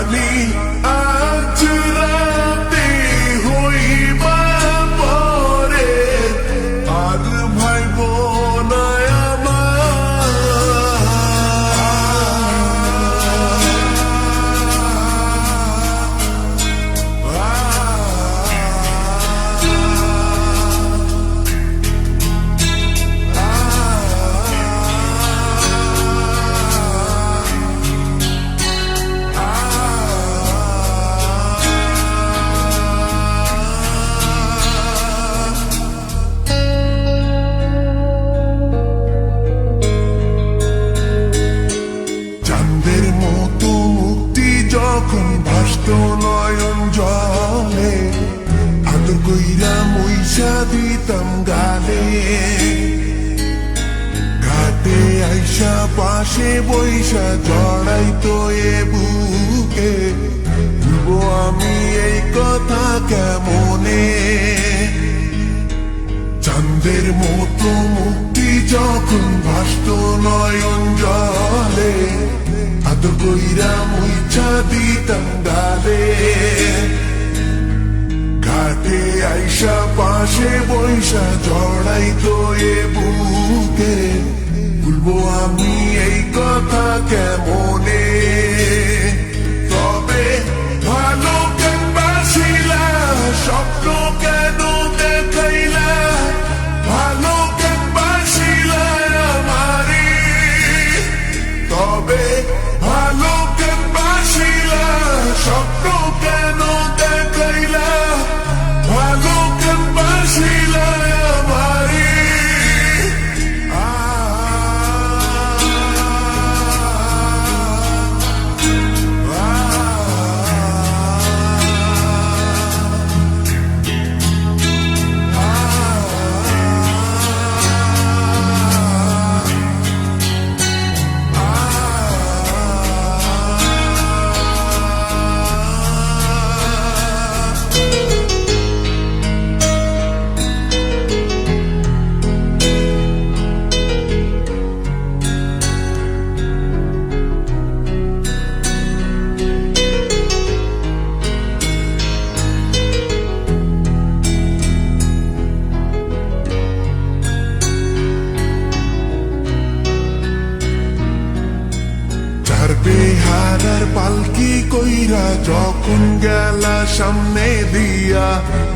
জানি আজ রাতে হইবা পরে আর ভাইব না যখন ভাসত নয়ন জলে আদর কইরা মইসা দিতাম গালে ঘাটে আইসা পাশে বইসা জড়াইতো এ বুকে ভুলবো আমি এই কথা কেমনে চাঁদের মতো মুক্তি যখন ভাসত নয়ন জলে আদর কইরা মুইছা দিতাম গালে ঘাটে আইসা পাশে বইসা জড়াইতো এ বুকে ভুলবো আমি এই কথা কেমনে তবে ভালো কেন বাসিলা স্বপ্ন কেন দেখাইলা ভালো কেন বাসিলা আমারে তবে ভালো কেন বাসিলা স্বপ্ন কেন দেখাইলা ভালো কেন বাসিলা আমারে বেহারার পালকি কইরা যখন গেলা সামনে দিয়া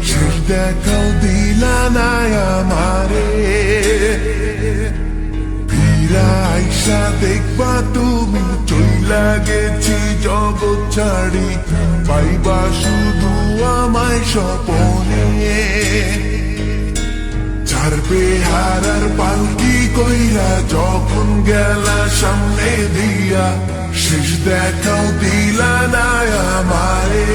শেষ দেখাও দিলা না আমারে ফিরা আইসা দেখবা তুমি চইলা গেছি জগৎ ছাড়ি পাইবা শুধু আমায় স্বপনে বেহারার পালকি কইরা যখন গেলা সামনে দিয়া শেষ দেখাও দিলা না আমারে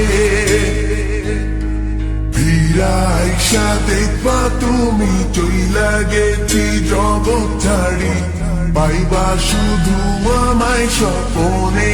ফিরা আইসা দেখবা তুমি চইলা গেছি জগৎ ছাড়ি পাইবা শুধু আমায় স্বপনে